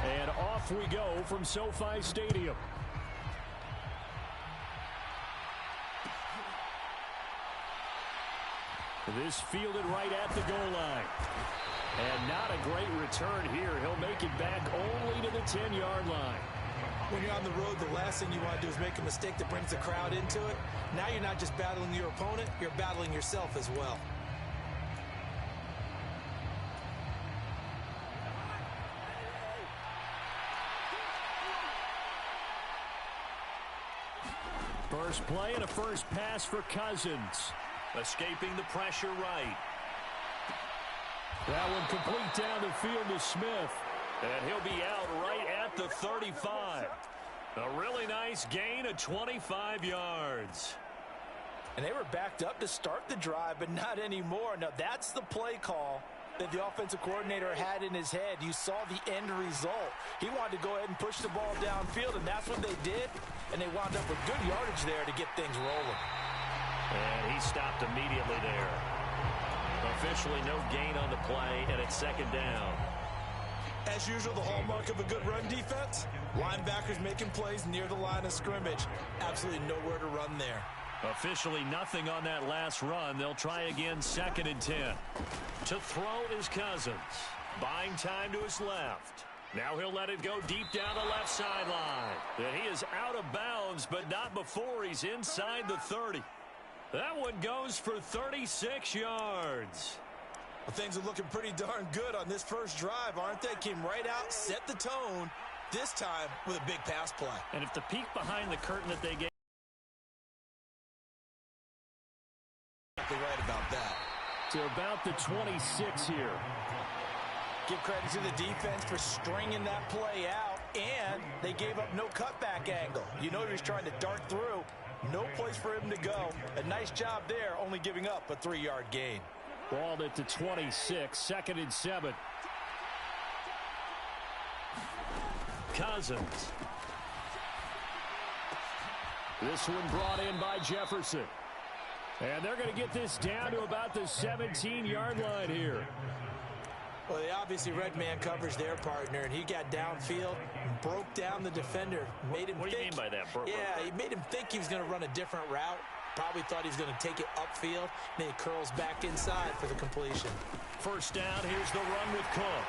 And off we go from SoFi Stadium. This fielded right at the goal line. And not a great return here. He'll make it back only to the 10-yard line. When you're on the road, the last thing you want to do is make a mistake that brings the crowd into it. Now you're not just battling your opponent, you're battling yourself as well. First play and a first pass for Cousins. Escaping the pressure right. That one complete down the field to Smith. And he'll be out right at the 35. A really nice gain of 25 yards. And they were backed up to start the drive, but not anymore. Now, that's the play call that the offensive coordinator had in his head. You saw the end result. He wanted to go ahead and push the ball downfield, and that's what they did. And they wound up with good yardage there to get things rolling. And he stopped immediately there. Officially no gain on the play, and it's second down. As usual, the hallmark of a good run defense, linebackers making plays near the line of scrimmage. Absolutely nowhere to run there. Officially nothing on that last run. They'll try again, 2nd and 10. To throw is Cousins. Buying time to his left. Now he'll let it go deep down the left sideline. And he is out of bounds, but not before he's inside the 30. That one goes for 36 yards. Well, things are looking pretty darn good on this first drive, aren't they? Came right out, set the tone, this time with a big pass play. And if the peek behind the curtain that they gave. Exactly right about that. To about the 26 here. Give credit to the defense for stringing that play out, and they gave up no cutback angle. You know he was trying to dart through. No place for him to go. A nice job there, only giving up a 3-yard gain. Balled at the 26, 2nd and 7. Cousins. This one brought in by Jefferson. And they're going to get this down to about the 17-yard line here. Well, they obviously read man coverage their partner, and he got downfield, broke down the defender, made him What do you mean by that? Yeah, he made him think he was going to run a different route. Probably thought he was going to take it upfield. Then he curls back inside for the completion. First down, here's the run with Cook.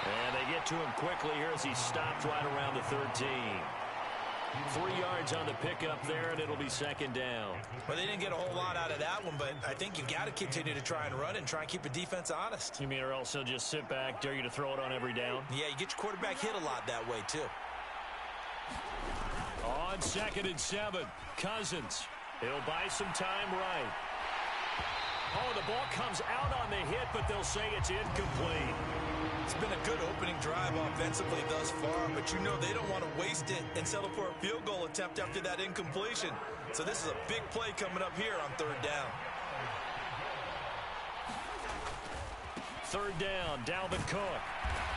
And they get to him quickly here as he stopped right around the 13. 3 yards on the pickup there, and it'll be 2nd down. Well, they didn't get a whole lot out of that one, but I think you've got to continue to try and run and try and keep the defense honest. You mean or else he'll just sit back, dare you to throw it on every down? Yeah, you get your quarterback hit a lot that way, too. On 2nd and 7, Cousins. He'll buy some time right. Oh, the ball comes out on the hit, but they'll say it's incomplete. It's been a good opening drive offensively thus far, but you know they don't want to waste it and settle for a field goal attempt after that incompletion. So this is a big play coming up here on 3rd down. 3rd down, Dalvin Cook.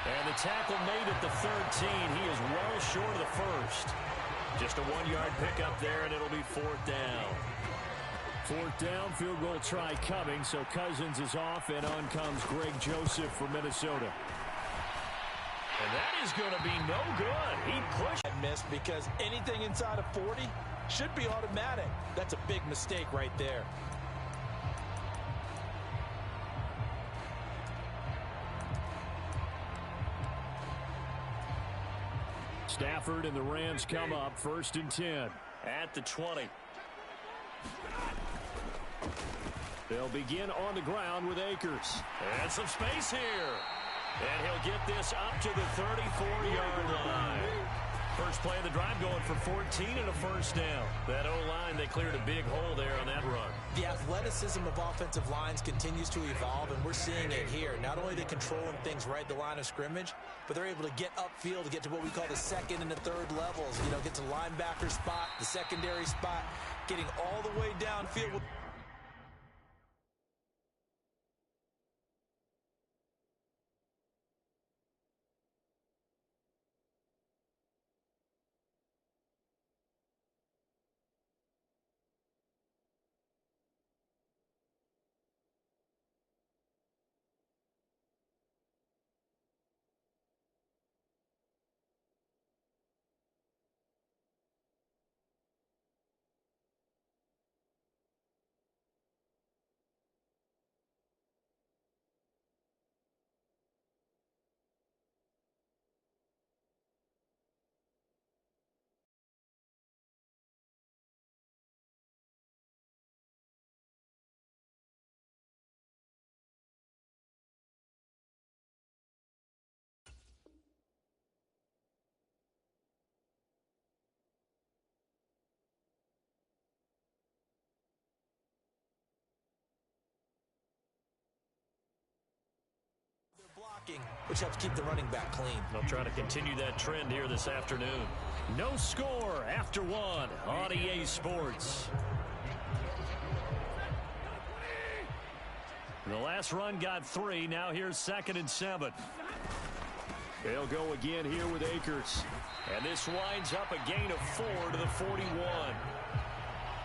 And the tackle made at the 13. He is well short of the first. Just a 1-yard pickup there, and it'll be 4th down. 4th down, field goal try coming, so Cousins is off, and on comes Greg Joseph for Minnesota. And that is going to be no good. He pushed. And missed because anything inside of 40 should be automatic. That's a big mistake right there. Stafford and the Rams come up 1st and 10 at the 20. They'll begin on the ground with Akers. And some space here. And he'll get this up to the 34-yard line. First play of the drive going for 14 and a first down. That O-line, they cleared a big hole there on that run. The athleticism of offensive lines continues to evolve, and we're seeing it here. Not only are they controlling things right at the line of scrimmage, but they're able to get upfield to get to what we call the 2nd and the 3rd levels. You know, get to linebacker spot, the secondary spot, getting all the way downfield. blocking, which helps keep the running back clean. They'll try to continue that trend here this afternoon. No score after one on EA Sports. The last run got 3. Now here's 2nd and 7. They'll go again here with Akers. And this winds up a gain of 4 to the 41.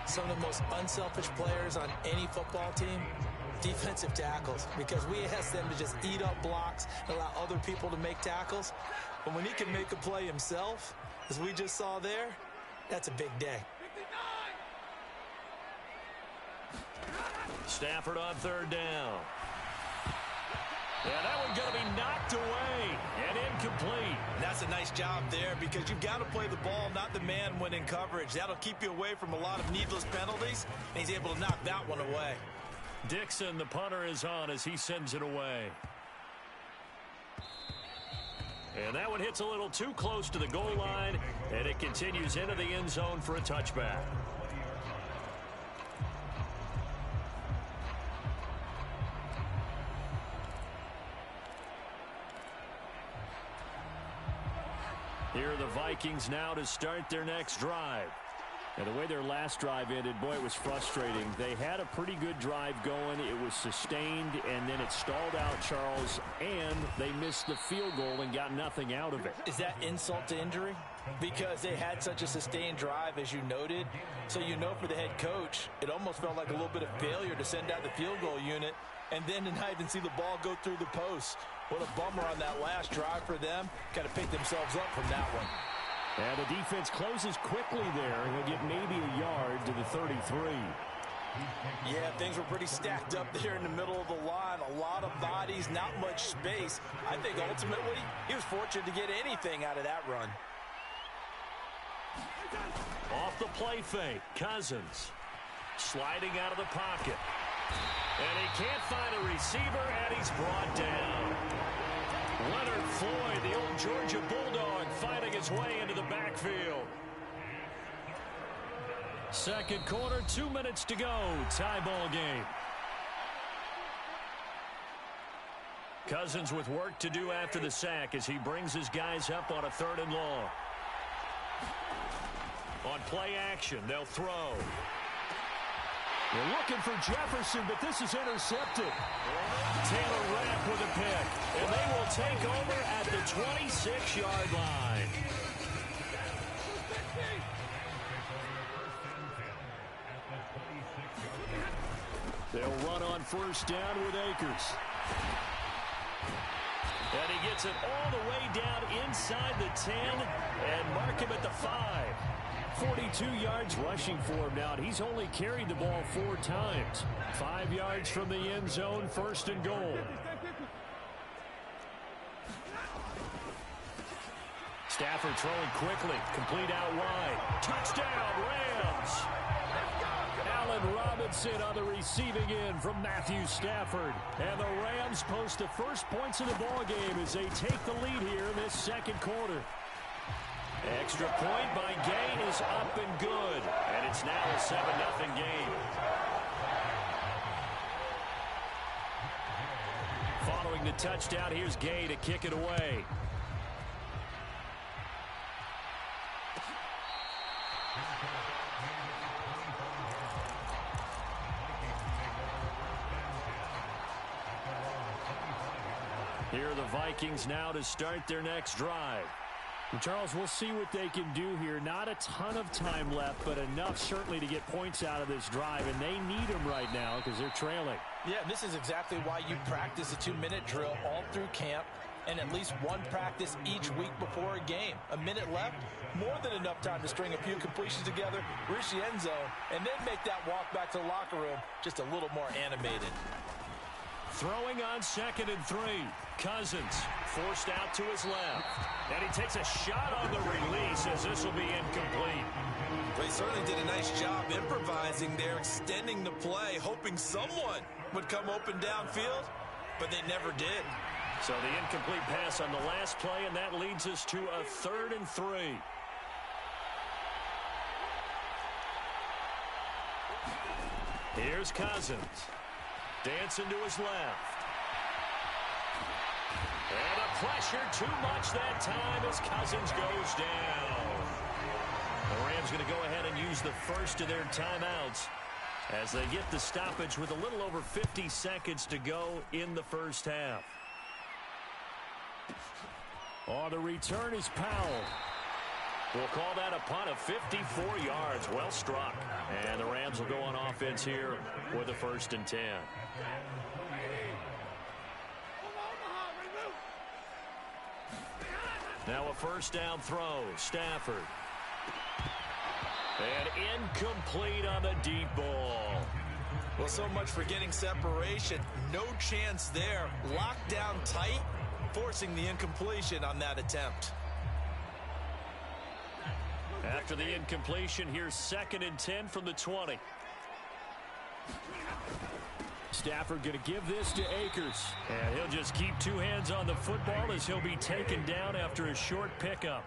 Some of the most unselfish players on any football team, defensive tackles, because we ask them to just eat up blocks and allow other people to make tackles. But when he can make a play himself, as we just saw there, that's a big day. Stafford on 3rd down. Yeah, that one's going to be knocked away and incomplete. And that's a nice job there because you've got to play the ball, not the man when in coverage. That'll keep you away from a lot of needless penalties, and he's able to knock that one away. Dixon, the punter, is on as he sends it away. And that one hits a little too close to the goal line, and it continues into the end zone for a touchback. Here are the Vikings now to start their next drive. And the way their last drive ended, boy, it was frustrating. They had a pretty good drive going. It was sustained, and then it stalled out, Charles, and they missed the field goal and got nothing out of it. Is that insult to injury? Because they had such a sustained drive, as you noted. So you know for the head coach, it almost felt like a little bit of failure to send out the field goal unit and then to not even see the ball go through the post. What a bummer on that last drive for them. Got to pick themselves up from that one. And the defense closes quickly there. He'll get maybe a yard to the 33. Yeah, things were pretty stacked up there in the middle of the line. A lot of bodies, not much space. I think ultimately he was fortunate to get anything out of that run. Off the play fake, Cousins sliding out of the pocket. And he can't find a receiver, and he's brought down. Leonard Floyd, the old Georgia Bulldog, fighting his way into the backfield. Second quarter, 2 minutes to go. Tie ball game. Cousins with work to do after the sack as he brings his guys up on a 3rd and long. On play action, they'll throw. They're looking for Jefferson, but this is intercepted. Taylor Rapp with a pick, and they will take over at the 26-yard line. They'll run on 1st down with Akers. And he gets it all the way down inside the 10 and mark him at the 5. 42 yards rushing for him now. He's only carried the ball 4 times. 5 yards from the end zone, 1st and goal. Stafford throwing quickly, complete out wide. Touchdown, Rams! Allen Robinson on the receiving end from Matthew Stafford. And the Rams post the first points of the ball game as they take the lead here in this 2nd quarter. Extra point by Gay is up and good. And it's now a 7-0 game. Following the touchdown, here's Gay to kick it away. Here are the Vikings now to start their next drive. And Charles, we'll see what they can do here. Not a ton of time left, but enough certainly to get points out of this drive, and they need them right now because they're trailing. Yeah, this is exactly why you practice a 2-minute drill all through camp and at least one practice each week before a game. A minute left, more than enough time to string a few completions together, reach the end zone, and then make that walk back to the locker room just a little more animated. Throwing on 2nd and 3. Cousins forced out to his left. And he takes a shot on the release as this will be incomplete. Well, he certainly did a nice job improvising there, extending the play, hoping someone would come open downfield, but they never did. So the incomplete pass on the last play, and that leads us to a 3rd and 3. Here's Cousins. Dancing to his left. And the pressure too much that time as Cousins goes down. The Rams going to go ahead and use the first of their timeouts as they get the stoppage with a little over 50 seconds to go in the first half. On the return is Powell. We'll call that a punt of 54 yards. Well struck. And the Rams will go on offense here with a 1st and 10. Now a first down throw. Stafford. And incomplete on the deep ball. Well, so much for getting separation. No chance there. Locked down tight, forcing the incompletion on that attempt. After the incompletion, here's 2nd and 10 from the 20. Stafford going to give this to Akers. And he'll just keep 2 hands on the football as he'll be taken down after a short pickup.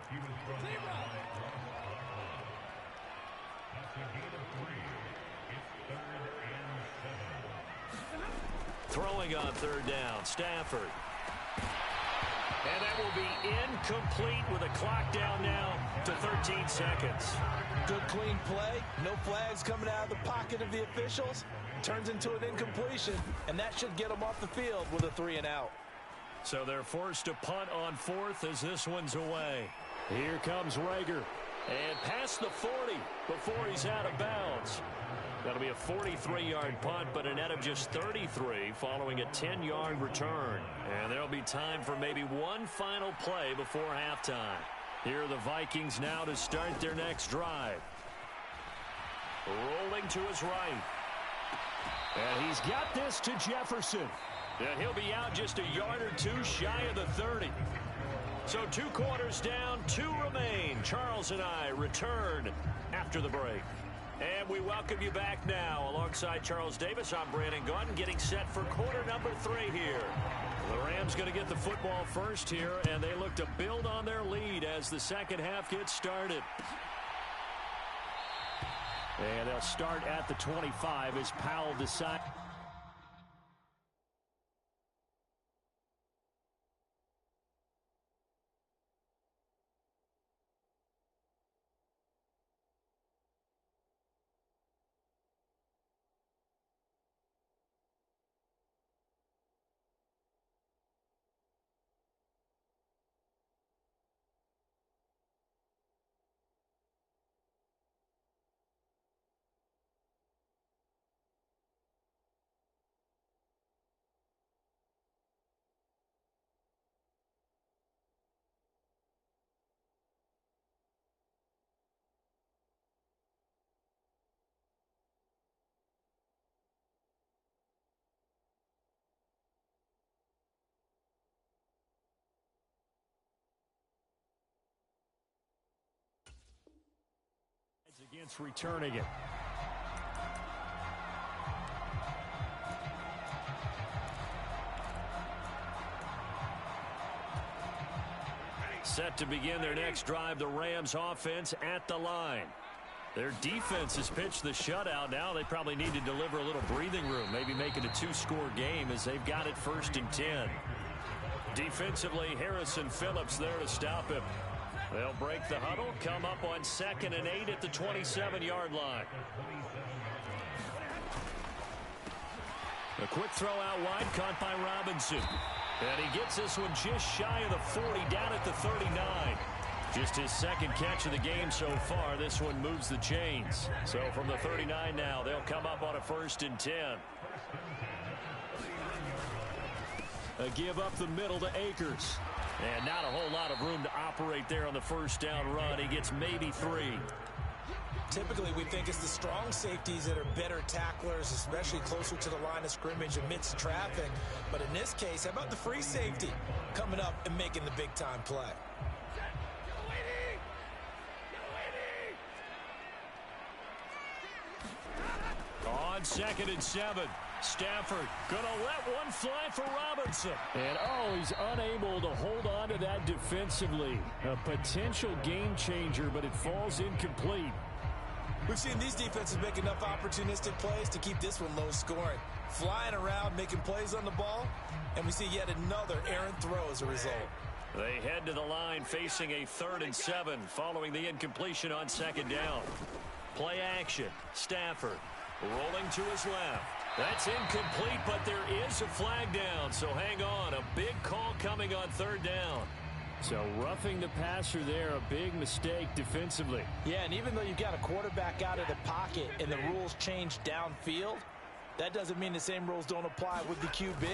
Throwing on 3rd down, Stafford. And that will be incomplete with a clock down now to 13 seconds. Good clean play. No flags coming out of the pocket of the officials. Turns into an incompletion, and that should get them off the field with a 3 and out. So they're forced to punt on 4th as this one's away. Here comes Reagor. And past the 40 before he's out of bounds. That'll be a 43-yard punt, but a net of just 33 following a 10-yard return. And there'll be time for maybe one final play before halftime. Here are the Vikings now to start their next drive. Rolling to his right. And he's got this to Jefferson. And he'll be out just a yard or 2 shy of the 30. So 2 quarters down, 2 remain. Charles and I return after the break. And we welcome you back now. Alongside Charles Davis, I'm Brandon Gaudin, getting set for quarter number 3 here. The Rams going to get the football first here, and they look to build on their lead as the second half gets started. And they'll start at the 25 as Powell decides. Against returning it. Set to begin their next drive, the Rams offense at the line. Their defense has pitched the shutout. Now they probably need to deliver a little breathing room, maybe make it a 2-score game as they've got it 1st and 10. Defensively, Harrison Phillips there to stop him. They'll break the huddle, come up on 2nd and 8 at the 27-yard line. A quick throw out wide, caught by Robinson. And he gets this one just shy of the 40, down at the 39. Just his 2nd catch of the game so far. This one moves the chains. So from the 39 now, they'll come up on a 1st and 10. A give up the middle to Akers. And not a whole lot of room to operate there on the 1st down run. He gets maybe 3. Typically, we think it's the strong safeties that are better tacklers, especially closer to the line of scrimmage amidst traffic. But in this case, how about the free safety coming up and making the big-time play? On 2nd and 7. Stafford gonna let one fly for Robinson. And he's unable to hold on to that defensively. A potential game changer, but it falls incomplete. We've seen these defenses make enough opportunistic plays to keep this one low scoring. Flying around, making plays on the ball, and we see yet another errant throw as a result. They head to the line facing a 3rd and 7 following the incompletion on 2nd down. Play action. Stafford rolling to his left. That's incomplete, but there is a flag down, so hang on. A big call coming on 3rd down. So roughing the passer there, a big mistake defensively. Yeah, and even though you've got a quarterback out of the pocket and the rules change downfield, that doesn't mean the same rules don't apply with the QB.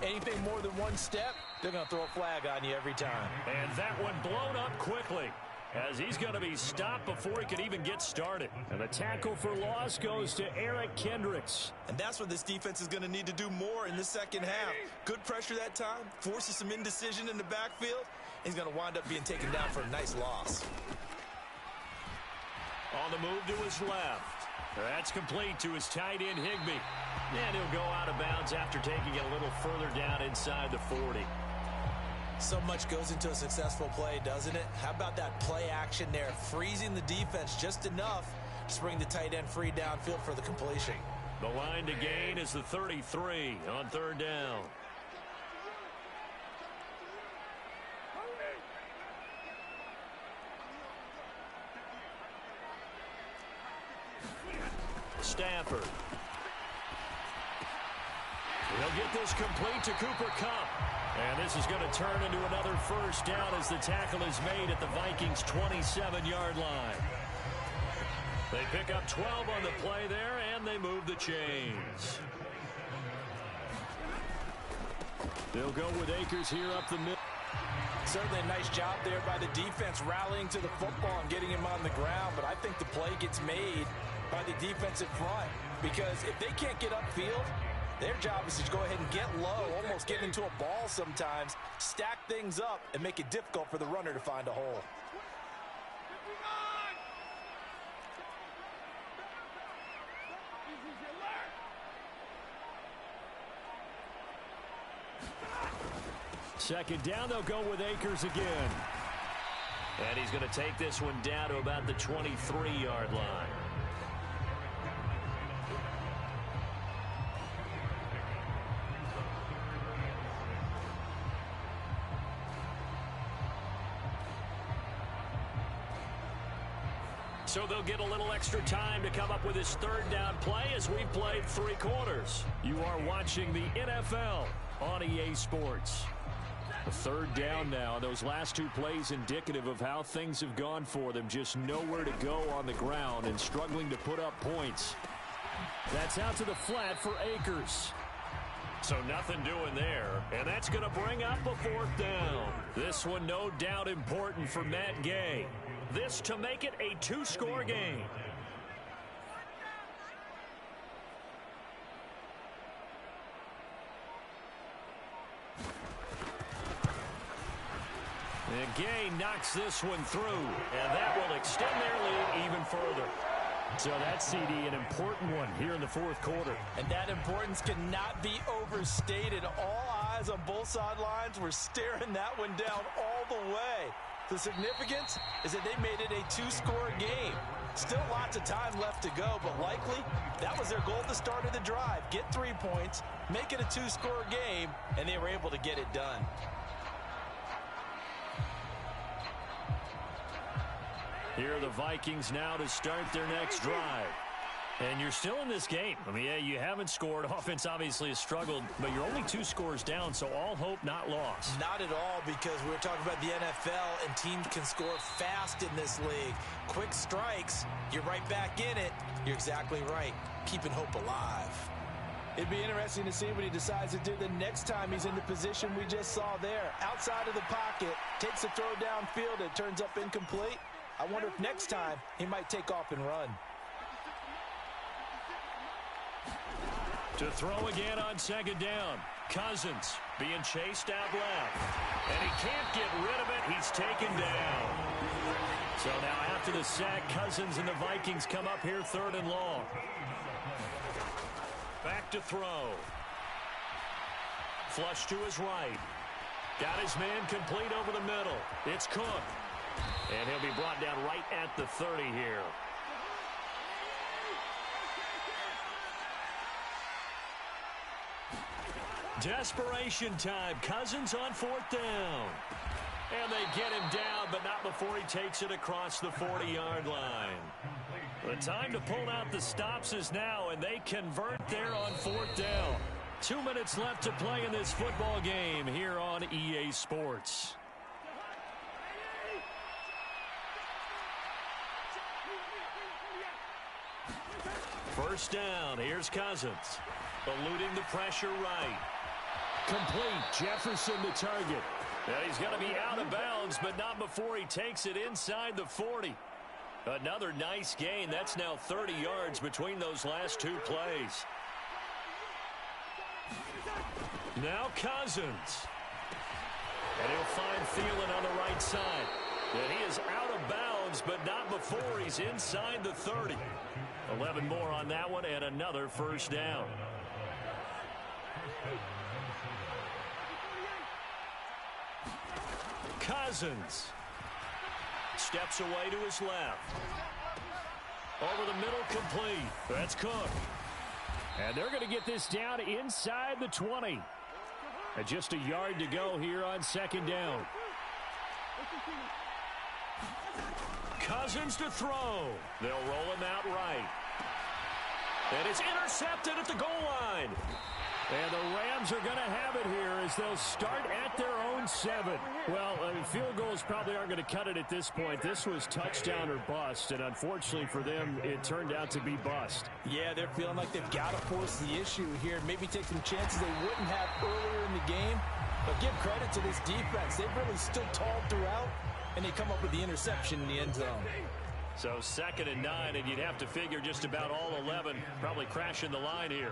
Anything more than one step, they're going to throw a flag on you every time. And that one blown up quickly, as he's going to be stopped before he could even get started. And the tackle for loss goes to Eric Kendricks. And that's what this defense is going to need to do more in the second half. Good pressure that time, forces some indecision in the backfield. He's going to wind up being taken down for a nice loss. On the move to his left. That's complete to his tight end, Higbee. And he'll go out of bounds after taking it a little further down inside the 40. So much goes into a successful play, doesn't it? How about that play action there, freezing the defense just enough to bring the tight end free downfield for the completion. The line to gain is the 33 on 3rd down. Stafford. He'll get this complete to Cooper Kupp. And this is going to turn into another 1st down as the tackle is made at the Vikings' 27-yard line. They pick up 12 on the play there, and they move the chains. They'll go with Akers here up the middle. Certainly a nice job there by the defense rallying to the football and getting him on the ground, but I think the play gets made by the defensive front, because if they can't get upfield, their job is to go ahead and get low, almost get into a ball sometimes, stack things up, and make it difficult for the runner to find a hole. Second down, they'll go with Akers again. And he's going to take this one down to about the 23-yard line. So they'll get a little extra time to come up with his 3rd down play as we've played 3 quarters. You are watching the NFL on EA Sports. A 3rd down now. Those last 2 plays indicative of how things have gone for them. Just nowhere to go on the ground and struggling to put up points. That's out to the flat for Akers. So nothing doing there. And that's going to bring up a 4th down. This one no doubt important for Matt Gay. This to make it a 2-score game. And Gay knocks this one through, and that will extend their lead even further. So that's, CD, an important one here in the 4th quarter. And that importance cannot be overstated. All eyes on both sidelines were staring that one down all the way. The significance is that they made it a 2-score game. Still lots of time left to go, but likely that was their goal at the start of the drive. Get 3 points, make it a 2-score game, and they were able to get it done. Here are the Vikings now to start their next drive. And you're still in this game. I mean, yeah, you haven't scored. Offense obviously has struggled, but you're only 2 scores down, so all hope not lost. Not at all, because we're talking about the NFL, and teams can score fast in this league. Quick strikes, you're right back in it. You're exactly right. Keeping hope alive. It'd be interesting to see what he decides to do the next time he's in the position we just saw there. Outside of the pocket, takes a throw downfield, it turns up incomplete. I wonder if next time he might take off and run. To throw again on 2nd down. Cousins being chased out left. And he can't get rid of it. He's taken down. So now after the sack, Cousins and the Vikings come up here 3rd and long. Back to throw. Flush to his right. Got his man complete over the middle. It's Cook. And he'll be brought down right at the 30 here. Desperation time. Cousins on 4th down. And they get him down, but not before he takes it across the 40-yard line. The time to pull out the stops is now, and they convert there on 4th down. 2 minutes left to play in this football game here on EA Sports. First down. Here's Cousins. Eluding the pressure right. Complete. Jefferson the target. And he's going to be out of bounds, but not before he takes it inside the 40. Another nice gain. That's now 30 yards between those last 2 plays. Now Cousins. And he'll find Thielen on the right side. And he is out of bounds, but not before he's inside the 30. 11 more on that one, and another first down. Cousins steps away to his left. Over the middle, complete. That's Cook. And they're going to get this down inside the 20. And just a yard to go here on 2nd down. Cousins to throw. They'll roll him out right. And it's intercepted at the goal line. And the Rams are going to have it here as they'll start at their own 7. Well, field goals probably aren't going to cut it at this point. This was touchdown or bust, and unfortunately for them, it turned out to be bust. Yeah, they're feeling like they've got to force the issue here. Maybe take some chances they wouldn't have earlier in the game. But give credit to this defense. They've really stood tall throughout, and they come up with the interception in the end zone. So 2nd and 9, and you'd have to figure just about all 11 probably crashing the line here.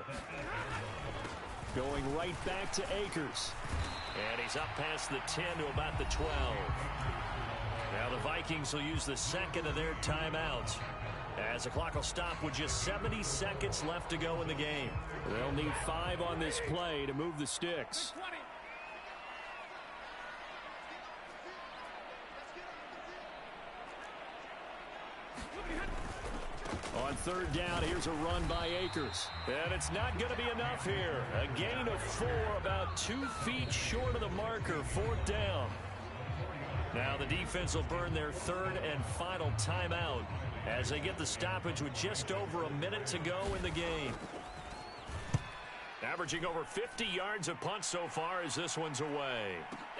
Going right back to Akers. And he's up past the 10 to about the 12. Now the Vikings will use the 2nd of their timeouts, as the clock will stop with just 70 seconds left to go in the game. They'll need 5 on this play to move the sticks. On 3rd down, here's a run by Akers. And it's not going to be enough here. A gain of 4, about 2 feet short of the marker, 4th down. Now the defense will burn their 3rd and final timeout as they get the stoppage with just over a minute to go in the game. Averaging over 50 yards a punt so far as this one's away.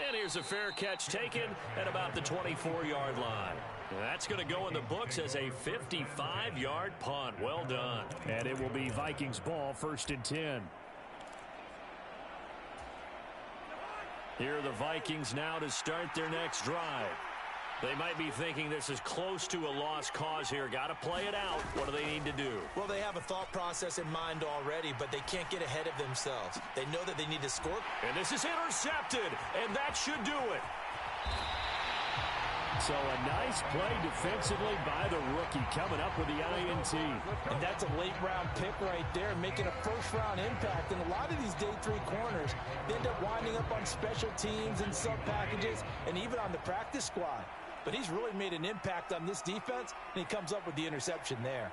And here's a fair catch taken at about the 24-yard line. That's going to go in the books as a 55-yard punt. Well done. And it will be Vikings ball, 1st and 10. Here are the Vikings now to start their next drive. They might be thinking this is close to a lost cause here. Got to play it out. What do they need to do? Well, they have a thought process in mind already, but they can't get ahead of themselves. They know that they need to score. And this is intercepted, and that should do it. So a nice play defensively by the rookie, coming up with the INT. And that's a late-round pick right there, making a first-round impact. And a lot of these day 3 corners, they end up winding up on special teams and sub-packages and even on the practice squad. But he's really made an impact on this defense, and he comes up with the interception there.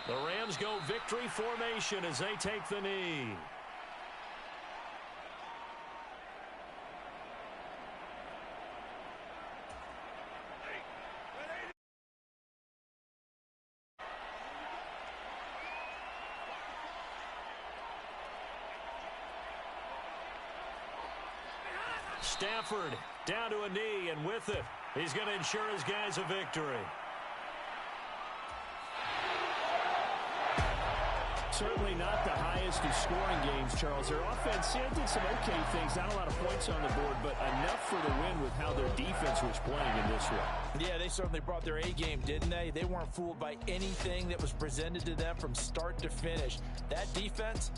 The Rams go victory formation as they take the knee. Stafford down to a knee, and with it, he's going to ensure his guys a victory. Certainly not the highest of scoring games, Charles. Their offense did some okay things, not a lot of points on the board, but enough for the win with how their defense was playing in this one. Yeah, they certainly brought their A game, didn't they? They weren't fooled by anything that was presented to them from start to finish. That defense,